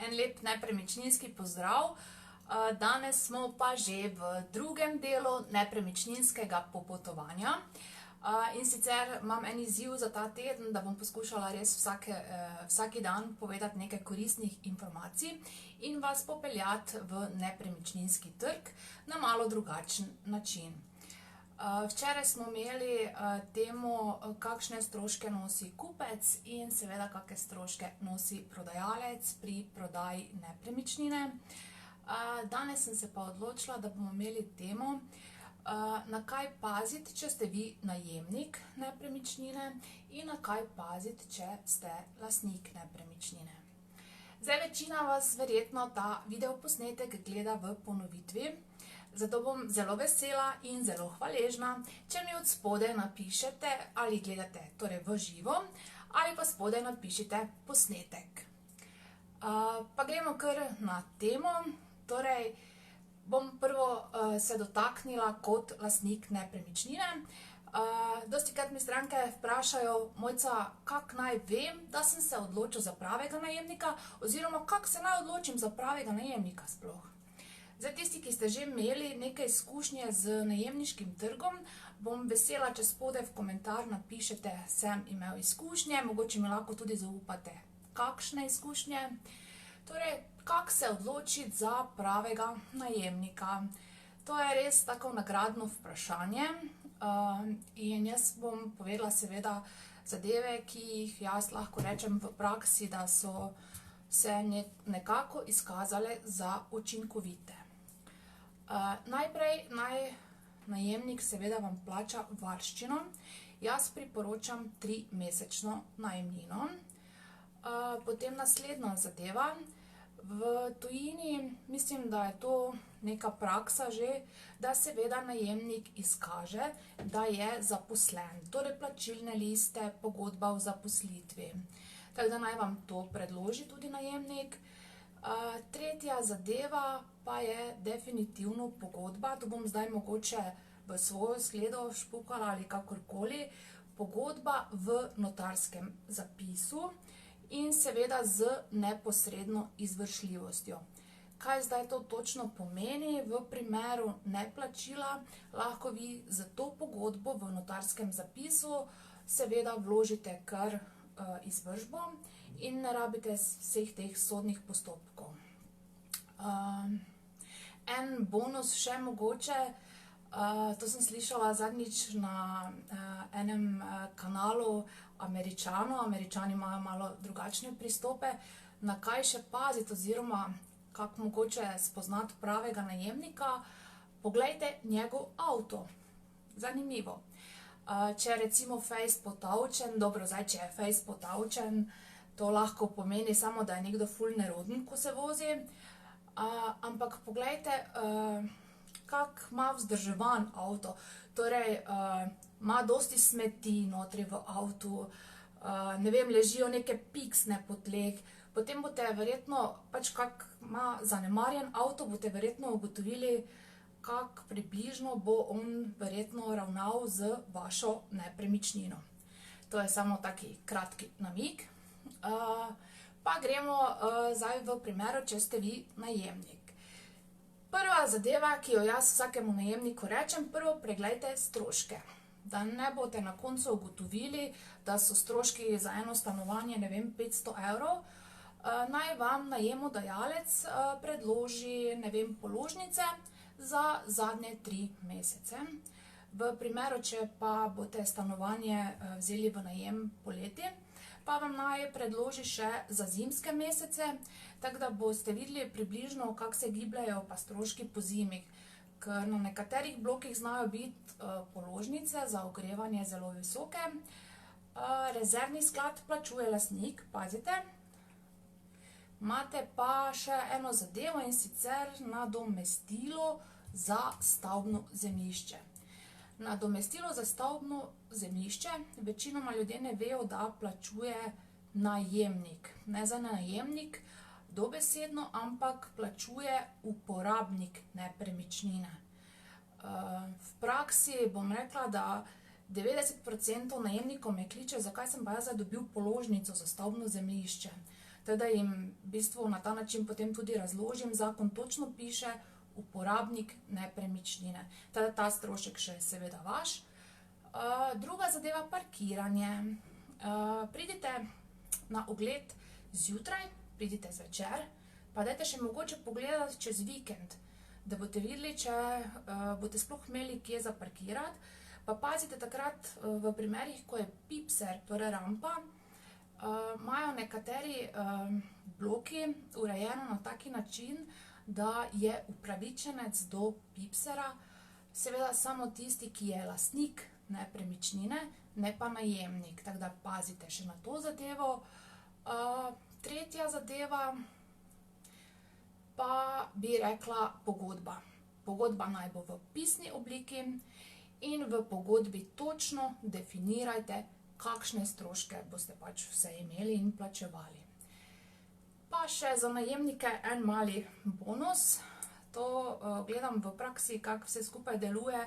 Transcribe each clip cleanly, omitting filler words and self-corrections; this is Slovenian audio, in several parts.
En lep nepremičninski pozdrav. Danes smo pa že v drugem delu nepremičninskega popotovanja. In sicer imam en izziv za ta teden, da bom poskušala res vsaki dan povedati nekaj koristnih informacij in vas popeljati v nepremičninski trg na malo drugačen način. Včeraj smo imeli temo, kakšne stroške nosi kupec in seveda kakšne stroške nosi prodajalec pri prodaji nepremičnine. Danes sem se pa odločila, da bomo imeli temo, na kaj paziti, če ste vi najemnik nepremičnine in na kaj paziti, če ste lastnik nepremičnine. Zdaj, večina vas verjetno ta videoposnetek gleda v ponovitvi, zato bom zelo vesela in zelo hvaležna, če mi od spodaj napišete, ali gledate torej v živo, ali pa spodaj napišete posnetek. Pa gremo kar na temo. Torej, bom prvo se dotaknila kot lastnik nepremičnine. Dostikrat mi stranke vprašajo: Mojca, kako naj vem, da sem se odločil za pravega najemnika, oziroma kako se naj odločim za pravega najemnika sploh? Zdaj, tisti, ki ste že imeli nekaj izkušnje z najemniškim trgom, bom vesela, če spodaj v komentar napišete: sem imel izkušnje, mogoče mi lahko tudi zaupate, kakšne izkušnje. Torej, kako se odločiti za pravega najemnika? To je res tako nagradno vprašanje in jaz bom povedala seveda zadeve, ki jih jaz lahko rečem v praksi, da so se nekako izkazale za učinkovite. Najprej naj najemnik seveda vam plača varščino. Jaz priporočam 3-mesečno najemnino. Potem naslednja zadeva. V tujini mislim, da je to neka praksa že, da seveda najemnik izkaže, da je zaposlen. Torej plačilne liste, pogodba o zaposlitvi. Tako da naj vam to predloži tudi najemnik. Tretja zadeva pa je definitivno pogodba. To bom zdaj mogoče v svojo skledo špukala ali kakorkoli. Pogodba v notarskem zapisu in seveda z neposredno izvršljivostjo. Kaj zdaj to točno pomeni? V primeru neplačila lahko vi za to pogodbo v notarskem zapisu seveda vložite kar izvršbo in ne rabite vseh teh sodnih postopkov. En bonus še mogoče, to sem slišala zadnjič na enem kanalu Američanov. Američani imajo malo drugačne pristope, na kaj še paziti oziroma kako mogoče spoznati pravega najemnika. Poglejte njegov avto. Zanimivo. Če je recimo fejst potavčen, dobro, zdaj, če je fejst potavčen, to lahko pomeni samo, da je nekdo ful neroden, ko se vozi. Ampak poglejte, kako ima vzdrževan avto. Torej, ima dosti smeti notri v avtu, ne vem, ležijo neke piksne po tleh. Potem boste verjetno, pač kak ima zanemarjen avto, boste verjetno ugotovili, kako približno bo on verjetno ravnal z vašo nepremičnino. To je samo taki kratki namig. Pa gremo zdaj v primeru, če ste vi najemnik. Prva zadeva, ki jo jaz vsakemu najemniku rečem: prvo preglejte stroške. Da ne boste na koncu ugotovili, da so stroški za eno stanovanje, ne vem, 500 evrov. Naj vam najemodajalec predloži, ne vem, položnice za zadnje 3 mesece. V primeru, če pa boste stanovanje vzeli v najem poleti, pa vam naj predloži še za zimske mesece, tako da boste videli približno, kako se gibljajo pa stroški po zimi. Ker na nekaterih blokih znajo biti položnice za ogrevanje zelo visoke. Rezervni sklad plačuje lastnik, pazite. Imate pa še eno zadevo, in sicer nadomestilo za stavbno zemljišče. Nadomestilo za stavbno zemljišče večinoma ljudje ne vejo, da plačuje najemnik. Ne za najemnik dobesedno, ampak plačuje uporabnik nepremičnine. V praksi bom rekla, da 90% najemnikov me kliče: zakaj sem pa jaz zdaj dobil položnico za stavbno zemljišče. Teda jim v bistvu na ta način potem tudi razložim, zakon točno piše uporabnik nepremičnine. Teda ta strošek še je seveda vaš. Druga zadeva, parkiranje. Pridite na ogled zjutraj, pridite zvečer, pa dajte še mogoče pogledati čez vikend, da boste videli, če boste sploh imeli kje za parkirati. Pa pazite takrat v primerih, ko je pipser, torej rampa, imajo nekateri bloki urejeno na taki način, da je upravičenec do pipsera seveda samo tisti, ki je lastnik nepremičnine, ne pa najemnik. Tako da pazite še na to zadevo. Tretja zadeva pa bi rekla pogodba. Pogodba naj bo v pisni obliki in v pogodbi točno definirajte, kakšne stroške boste pač vse imeli in plačevali. Pa še za najemnike en mali bonus. To gledam v praksi, kako vse skupaj deluje.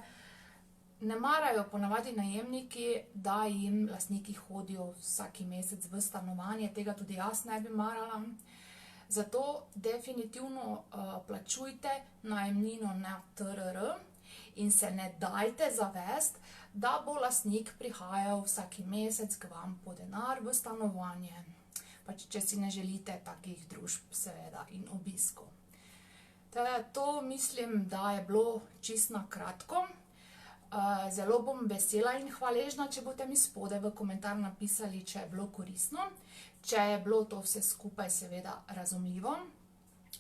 Ne marajo ponavadi najemniki, da jim lastniki hodijo vsaki mesec v stanovanje, tega tudi jaz ne bi marala. Zato definitivno plačujte najemnino na TRR in se ne dajte zavesti, da bo lastnik prihajal vsaki mesec k vam po denar v stanovanje. Pač, če si ne želite takih družb, seveda, in obiskov. Teda to mislim, da je bilo čisto na kratko. Zelo bom vesela in hvaležna, če boste mi spodaj v komentar napisali, če je bilo koristno, če je bilo to vse skupaj seveda razumljivo.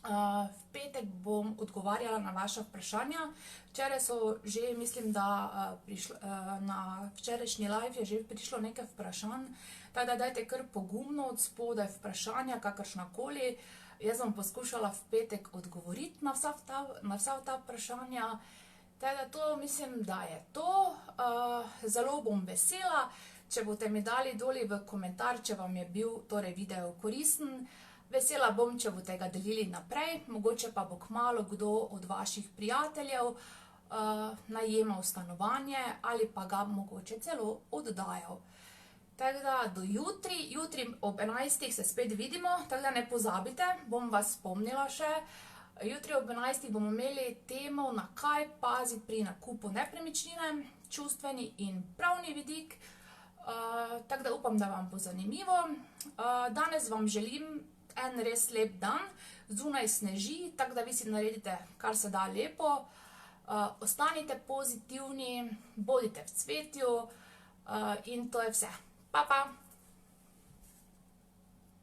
V petek bom odgovarjala na vaša vprašanja. Včeraj so že, mislim, da na včerajšnji live je že prišlo nekaj vprašanj, tako da dajte kar pogumno od spodaj vprašanja, kakršnakoli. Jaz bom poskušala v petek odgovoriti na vsa ta vprašanja. Teda to mislim, da je to. Zelo bom vesela, če boste mi dali doli v komentar, če vam je bil torej video koristen. Vesela bom, če boste ga delili naprej, mogoče pa bo kmalu kdo od vaših prijateljev najemal stanovanje ali pa ga mogoče celo oddajal. Tako da do jutri, jutri ob 11. se spet vidimo, tako da ne pozabite, bom vas spomnila še. Jutri ob 11. bomo imeli temo, na kaj paziti pri nakupu nepremičnine, čustveni in pravni vidik. Tako da upam, da vam bo zanimivo. Danes vam želim en res lep dan, zunaj sneži, tako da vi si naredite kar se da lepo. Ostanite pozitivni, bodite v cvetju in to je vse. Pa, pa!